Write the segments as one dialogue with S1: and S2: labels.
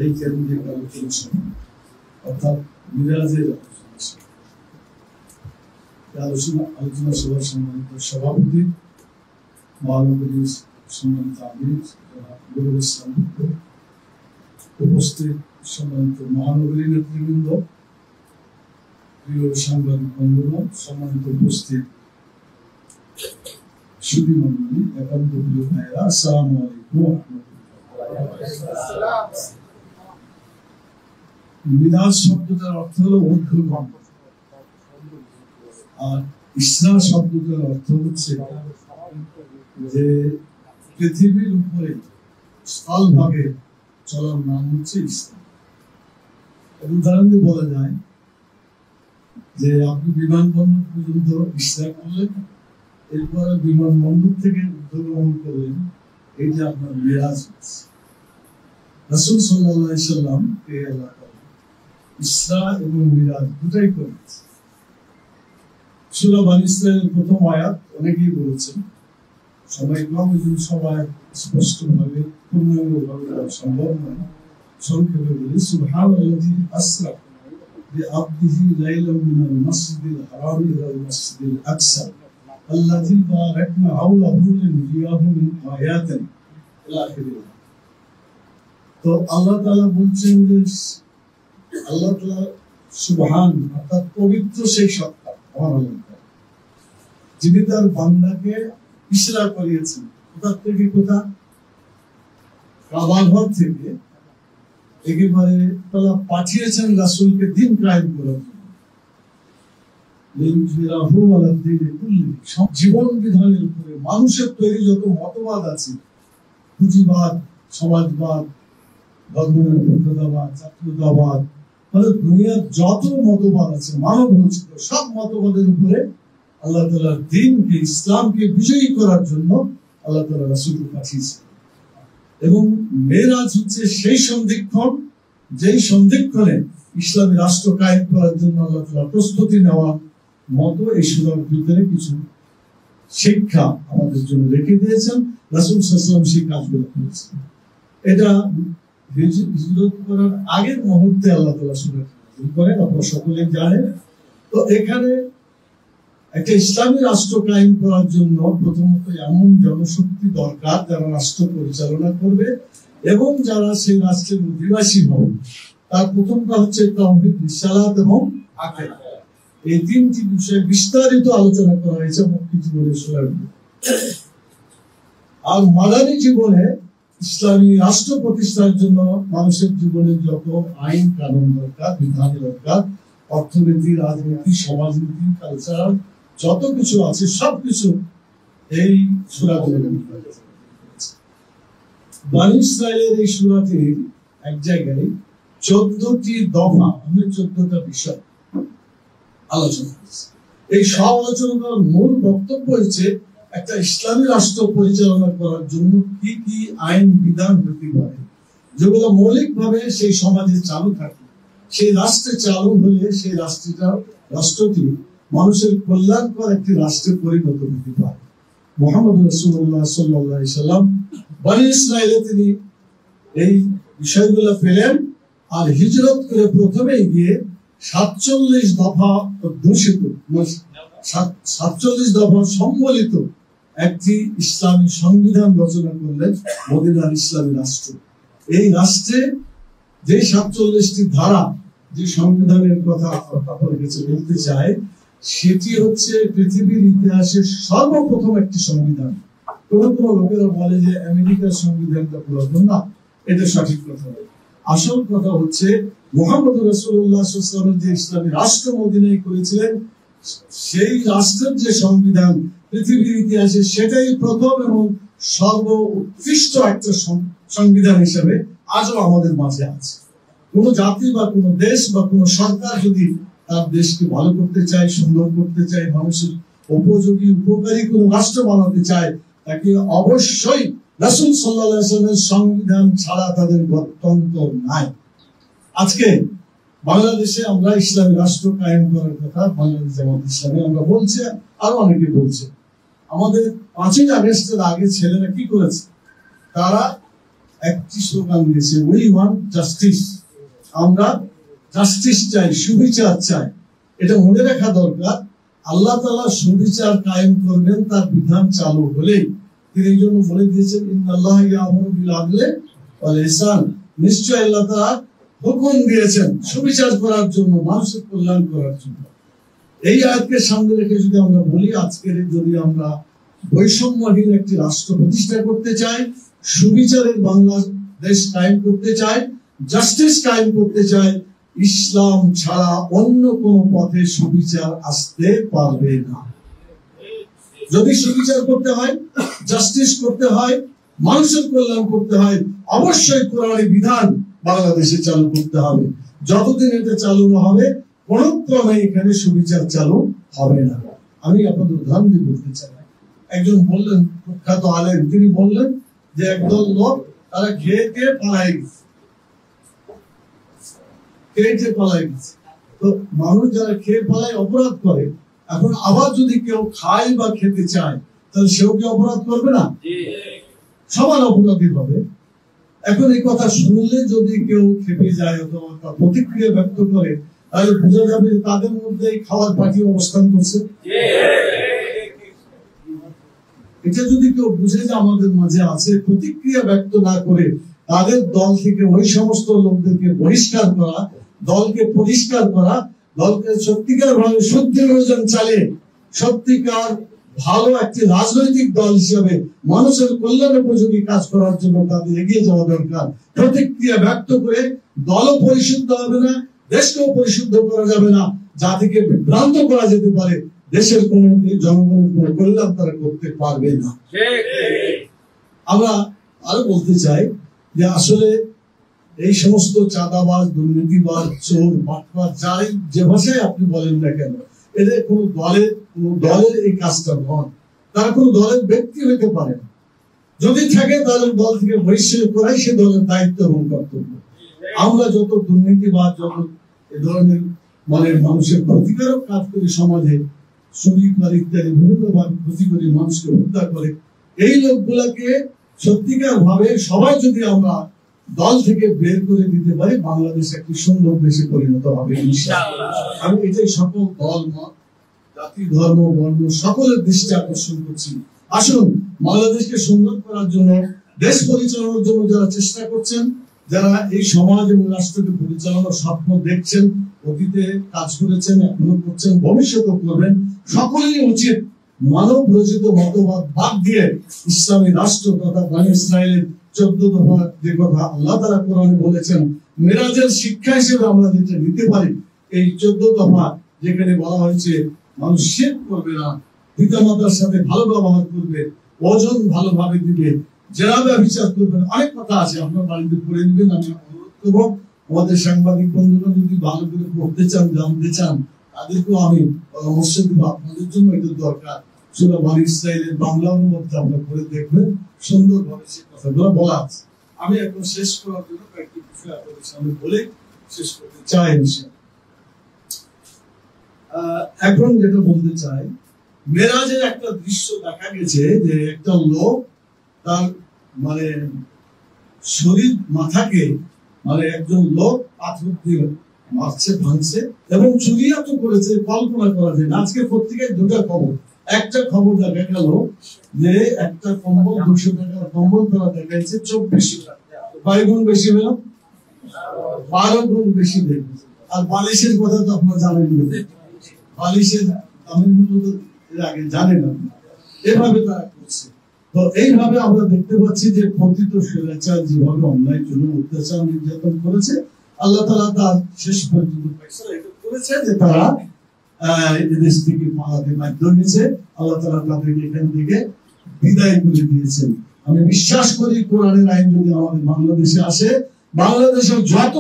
S1: এই কেন্দ্রিক আলোচনা সভা অর্থাৎ মিরাজের আলোচনা সভার সম্মানিত সভাপতি মহানগরী সম্মানিত আমির নুরুল ইসলাম, উপস্থিত সম্মানিত মহানগরী নেতৃবৃন্দ, প্রিয় সাংবাদিক বন্ধুগণ, সম্মানিত উপস্থিত সুধী মন্ডলী, একান্ত প্রিয় ভাইয়েরা, আসসালামু আলাইকুম ওয়া রাহমাতুল্লাহ। মিরাজ শব্দটার অর্থ হলো ঊর্ধ্বগামী, আর ইসরা শব্দটার অর্থ হচ্ছে যে পৃথিবীর উপরে স্থলভাগে চলার নাম হচ্ছে ইসরা। উদাহরণ দিয়ে বলা যায় যে আপনি বিমানবন্দর পর্যন্ত ইসরা করলেন, এরপরে বিমানবন্দর থেকে ঊর্ধ্বগমন করলেন, এই যে আপনার মিরাজ। রাসূল সাল্লাল্লাহু আলাইহি সাল্লাম কে আল্লাহ তাআলা ইসরা এবং মিরাজ দুটাই করেছে। সূরা বনী ইসরাঈলের প্রথম আয়াত অনেকেই বলেছেন, সবাই কম সবাই স্পষ্টভাবে পূর্ণাঙ্গভাবে সম্ভব নয়, সংক্ষেপে বলি সুবহানাল্লাযী আসরা বিআবদিহি লাইলাম মিনাল মাসজিদিল হারামি ইলাল মাসজিদিল আকসা আল্লাযী বারাকনা হাওলাহু লিনুরিয়াহু মিন আয়াতিনা ইলা আখিরিহ। তো আল্লাহ তাআলা বলছেন যে আল্লাহ তাআলা সুবহান অর্থাৎ পবিত্র সেই সত্তা যিনি তার বান্দাকে ইসরা করিয়েছেন। কোথা থেকে কোথা? কাবা ঘর থেকে একেবারে তারা পাঠিয়েছেন রাসূলকে দিন কায়েম করার জন্য, জীবন বিধানের উপরে। মানুষের তৈরি যত মতবাদ আছে, পুঁজিবাদ, সমাজবাদ, ধর্মনিরপেক্ষতাবাদ, জাতীয়তাবাদ, মানে দুনিয়ার যত মতবাদ আছে মানব রচিত সব মতবাদের উপরে আল্লাহ তাআলার দ্বীনকে, ইসলামকে বিজয়ী করার জন্য আল্লাহ তাআলা রাসূলকে পাঠিয়েছেন। এবং মেরাজ হচ্ছে সেই সন্ধিক্ষণ, যেই সন্ধিক্ষণে ইসলামী রাষ্ট্র কায়েম করার জন্য আল্লাহ তাআলা প্রস্তুতি নেওয়ার মতো এই সূরার ভিতরে কিছু শিক্ষা আমাদের জন্য রেখে দিয়েছেন। রাসূল সাল্লাল্লাহু আলাইহি ওয়াসাল্লাম সেই কাজগুলো করেছেন। এটা হিজরত করার আগের মুহূর্তে আল্লাহ তাআলা সূরা নাযিল করেন, আপনারা সকলেই জানেন। তো এখানে একটা ইসলামী রাষ্ট্র কায়েম করার জন্য প্রথমত এমন জনশক্তি দরকার যারা রাষ্ট্র পরিচালনা করবে এবং যারা সেই রাষ্ট্রের অধিবাসী হবে। তার প্রথমটা হচ্ছে তাওহীদ, রিসালাত এবং আকিদা। এই তিনটি বিষয়ে বিস্তারিত আলোচনা করা হয়েছে মক্কি জীবনের সূরার মধ্যে। আর মাদানী জীবনে ইসলামী রাষ্ট্র প্রতিষ্ঠার জন্য মানুষের জীবনে যত আইন কানুন দরকার, বিধান দরকার, অর্থনীতি, রাজনীতি, সমাজনীতি, কালচার যত কিছু আছে সবকিছু এই সূরাগুলোর মধ্যে আছে। বনী ইসরাঈলের এই সূরাটির এক জায়গায় 14টি দফা, মানে 14টা বিষয় আলোচনা করেছে। এই সব আলোচনার মূল বক্তব্য হচ্ছে একটা ইসলামী রাষ্ট্র পরিচালনা করার জন্য কি কি আইন বিধান হতে পারে, যেগুলো মৌলিকভাবে সেই সমাজে চালু থাকে, সেই রাষ্ট্রে চালু হলে সেই রাষ্ট্রটি মানুষের কল্যাণকর একটি রাষ্ট্রে পরিণত হতে পারে। মুহাম্মদ রাসূলুল্লাহ সাল্লাল্লাহু আলাইহি সাল্লাম বনী ইসরাঈলে তিনি এই বিষয়গুলো পেলেন, আর হিজরত করে প্রথমে গিয়ে 47 দফা অধ্যুষিত, 47 দফা সম্বলিত একটি ইসলামী সংবিধান রচনা করলেন, মদিনার ইসলামী রাষ্ট্র। এই রাষ্ট্রে যে 47টি ধারা, যে সংবিধানের কথা আপনাদের কাছে বলতে চাই, সেটি হচ্ছে পৃথিবীর ইতিহাসের সর্বপ্রথম একটি সংবিধান। কোন কোন লোকেরা বলে যে আমেরিকার সংবিধানটা পুরাতন, না, এটা সঠিক কথা নয়। আসল কথা হচ্ছে মুহাম্মদ রাসূলুল্লাহ সাল্লাল্লাহু আলাইহি ওয়াসাল্লাম যে ইসলামী রাষ্ট্র মদিনায় করেছিলেন, সেই রাষ্ট্রের যে সংবিধান পৃথিবীর ইতিহাসে সেটাই প্রথম এবং সর্বোৎকৃষ্ট একটা সংবিধান হিসেবে আজও আমাদের মাঝে আছে। কোন জাতি বা কোন দেশ বা কোন সরকার যদি তার দেশকে ভালো করতে চায়, সুন্দর করতে চায়, মানুষের উপযোগী উপকারী কোন রাষ্ট্র বানাতে চায়, তাকে অবশ্যই রাসূল সাল্লাল্লাহু আলাইহি ওয়াসাল্লামের সংবিধান ছাড়া তাদের গত্যন্তর নাই। আজকে বাংলাদেশে আমরা ইসলামী রাষ্ট্র কায়েম করার কথা বাংলাদেশ জামাত ইসলামী আমরা বলছি, আরো অনেকে বলছে। আমাদের 5ই আগস্টের আগে ছেলেরা কি করেছে? তারা একটি স্লোগান দিয়েছে, উই ওয়ান্ট জাস্টিস। আমরা জাস্টিস চাই, সুবিচার চাই। এটা মনে রাখা দরকার। আল্লাহ তাআলা সুবিচার কায়েম করবেন তার বিধান চালু হলেই। তিনি এই জন্য বলে দিয়েছেন, ইন্নাল্লাহা ইয়ামুরু বিল আদলি ওয়াল ইহসান। নিশ্চয় আল্লাহ তাআলা হুকুম দিয়েছেন সুবিচার করার জন্য, মানুষের কল্যাণ করার জন্য। এই আয়াতকে সামনে রেখে যদি আমরা বলি, আজকের যদি আমরা বৈষম্যহীন একটি রাষ্ট্র প্রতিষ্ঠা করতে চাই, সুবিচারের বাংলাদেশ কায়েম করতে চাই, জাস্টিস কায়েম করতে চাই, ইসলাম ছাড়া অন্য কোন পথে সুবিচার আসতে পারবে না। যদি সুবিচার করতে হয়, জাস্টিস করতে হয়, মানুষের কল্যাণ করতে হয়, অবশ্যই কোরআনের বিধান বাংলাদেশে চালু করতে হবে। যতদিন এটা চালু না হবে, কোন ক্রমে এখানে সুবিচার চালু হবে না। আমি আপনাদের উদাহরণ দিয়ে বলতে চাই। একজন বললেন, প্রখ্যাত আলেম, তিনি বললেন যে একদল লোক তারা খেয়ে পালাই গেছে, খেয়ে পালাই গেছে। তো মানুষ যারা খেয়ে পালায় অপরাধ করে, এখন আবার যদি কেউ খায় বা খেতে চায়, তাহলে সেও কি অপরাধ করবে না? সমান অপরাধী হবে। এখন এই কথা শুনলে যদি কেউ খেপে যায় অথবা প্রতিক্রিয়া ব্যক্ত করে, তাহলে বোঝা যাবে যে তাদের মধ্যে খাওয়ার পার্টি অবস্থান করছে। এটা যদি কেউ বুঝে যে আমাদের মাঝে আছে, প্রতিক্রিয়া ব্যক্ত না করে তাদের দল থেকে ওই সমস্ত লোকদেরকে বহিষ্কার করা, দলকে পরিষ্কার করা, দলকে সত্যিকার ভাবে শুদ্ধি অভিযান চালিয়ে সত্যিকার ভালো একটি রাজনৈতিক দল হিসেবে মানুষের কল্যাণ উপযোগী কাজ করার জন্য তাদের এগিয়ে যাওয়া দরকার। প্রতিক্রিয়া ব্যক্ত করে দলও পরিশুদ্ধ হবে না, দেশকেও পরিশুদ্ধ করা যাবে না, জাতিকে বিভ্রান্ত করা যেতে পারে, দেশের কোন জনগণের কোন কল্যাণ তারা করতে পারবে না। আমরা আরো বলতে চাই যে আসলে এই সমস্ত চাঁদাবাজ, দুর্নীতিবাজ, চোর, বাটপার, যাই যে ভাষায় আপনি বলেন না কেন, এদের কোন দলের এই কাজটা নয়। তারা কোন দলের ব্যক্তি হইতে পারে না। যদি থাকে তাহলে দল থেকে বহিষ্কার করাই সে দলের দায়িত্ব এবং কর্তব্য। আমরা যত দুর্নীতিবাজ, যত এ ধরনের মানুষের ক্ষতিকারক কাজ করি, সমাজে চুরি করে ইত্যাদি বিভিন্ন ভাবে ক্ষতি করে মানুষকে হত্যা করে, এই লোকগুলাকে সত্যিকার ভাবে সবাই যদি আমরা দল থেকে বের করে দিতে পারি, বাংলাদেশ একটি সুন্দর দেশে পরিণত হবে ইনশাআল্লাহ। আমি এটাই সকল দল, মত, জাতি, ধর্ম, বর্ণ সকলের দৃষ্টি আকর্ষণ করছি। আসুন বাংলাদেশকে সুন্দর করার জন্য, দেশ পরিচালনার জন্য যারা চেষ্টা করছেন, যারা এই সমাজ এবং রাষ্ট্রকে পরিচালনার স্বপ্ন দেখছেন, অতীতে কাজ করেছেন, এখনো করছেন, ভবিষ্যতেও করবেন, সকলেরই উচিত মানব রচিত মতবাদ বাদ দিয়ে ইসলামী রাষ্ট্র তথা বনী ইসরাইলের 14 দফা যে কথা আল্লাহ তাআলা কোরআনে বলেছেন, মিরাজের শিক্ষা হিসেবে আমরা যেটা নিতে পারি, এই 14 দফা যেখানে বলা হয়েছে মানুষ শিরক করবে না, পিতামাতার সাথে ভালো ব্যবহার করবে, ওজন ভালোভাবে দিবে, জেনা ব্যভিচার করবে না, অনেক কথা আছে, আপনার বাড়িতে পড়ে নেবেন। আমি অনুরোধ করবো আমাদের সাংবাদিক বন্ধুরা যদি ভালো করে পড়তে চান, জানতে চান, তাদেরকেও আমি পরামর্শ দিব, আপনাদের জন্য এটা দরকার। সূরা বনী ইসরাইলের বাংলা অনুবাদ আপনারা পড়ে দেখবেন, সুন্দরভাবে সে কথাগুলো বলা আছে। আমি এখন শেষ করার জন্য কয়েকটি বিষয় আপনাদের সামনে বলে শেষ করতে চাই। এখন যেটা বলতে চাই, মেরাজের একটা দৃশ্য দেখা গেছে যে একটা লোক তার শরীর মাথাকে একজন লোক পাথর দিয়ে মারছে, ভাঙছে এবং চুরিয়াত করেছে, কল্পনা করা যায় না। আজকে পত্রিকায় দুটা খবর। একটা খবর দেখা গেল যে একটা কম্বল 200 টাকার কম্বল তারা দেখাইছে 24 টাকা, কয় গুণ বেশি হলো? 12 গুণ বেশি দেখবে। আর বালিশের কথা তো আপনারা জানেন, বালিশের দামের মূল্য তো এর আগে জানেন আপনারা। এভাবে তারা করছে। তো এইভাবে আমরা দেখতে পাচ্ছি যে পতিত স্বৈরাচার যেভাবে অন্যায় জুলুম, অত্যাচার, নির্যাতন করেছে, আল্লাহ তাআলা তার শেষ পর্যন্ত ফয়সালা এটা করেছে যে তারা এদেশ থেকে পালাতে বাধ্য হয়েছে। আল্লাহ তাআলা তাদেরকে এখান থেকে বিদায় করে দিয়েছেন। আমি বিশ্বাস করি কোরআনের আইন যদি আমাদের বাংলাদেশে আসে, বাংলাদেশের যত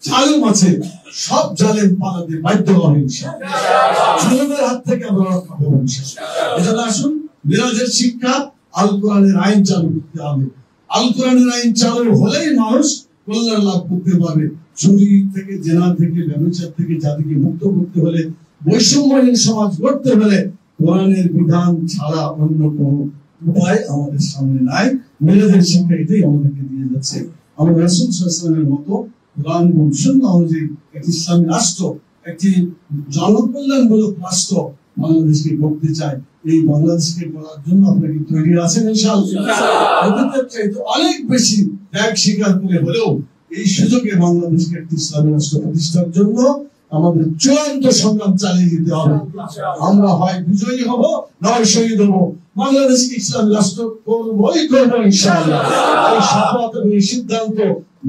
S1: জালেম আছে সব জালেম পালাতে বাধ্য হবে ইনশাআল্লাহ। জুলুমের হাত থেকে আমরা রক্ষা পাবো ইনশাআল্লাহ। এজন্য আসুন মিরাজের শিক্ষা, আল কোরআনের আইন চালু করতে হবে। আল কোরআনের আইন চালু হলেই মানুষ কল্যাণ লাভ করতে পারবে। চুরি থেকে, জেনা থেকে, ব্যভিচার থেকে জাতিকে মুক্ত করতে হলে, বৈষম্যহীন সমাজ গড়তে হলে কোরআনের বিধান ছাড়া অন্য কোনো উপায় আমাদের সামনে নাই। মেরাজের শিক্ষা এটাই আমাদেরকে দিয়ে যাচ্ছে। আমরা রাসূল সাল্লাল্লাহু আলাইহি ওয়াসাল্লামের মতো কোরআন এবং সুন্নাহ অনুযায়ী একটি ইসলামী রাষ্ট্র, একটি জনকল্যাণমূলক রাষ্ট্র বাংলাদেশকে করতে চায়। এই বাংলাদেশকে করার জন্য আপনারা কি তৈরি আছেন? ইনশাআল্লাহ। অনেক বেশি ত্যাগ স্বীকার করে হলেও এই সুযোগে বাংলাদেশকে একটি ইসলামী রাষ্ট্র প্রতিষ্ঠার জন্য আমাদের চূড়ান্ত সংগ্রাম চালিয়ে যেতে হবে। আমরা হয় বিজয়ী হব, নয় শহীদ হব। বাংলাদেশকে ইসলামী রাষ্ট্র করবই করবো ইনশাআল্লাহ। এই শপথ এবং এই সিদ্ধান্ত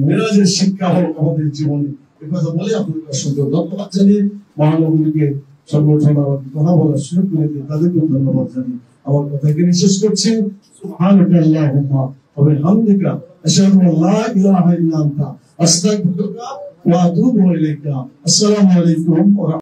S1: মেরাজের শিক্ষা হোক আমাদের জীবনে। এ কথা বলে আপনাদের অসংখ্য ধন্যবাদ জানিয়ে মহানগরীকে সংগঠন আমাকে কথা বলার সুযোগ করে দিয়ে তাদেরকে ধন্যবাদ জানিয়ে আমার কথা এখানে শেষ করছি। সুবহানাকা আল্লাহুম্মা ওয়া বিহামদিকা আশহাদু আল্লা ইলাহা ইল্লা আনতা আস্তাগফিরুকা ওয়া আতুবু ইলাইকা। আসসালামু আলাইকুম ওয়া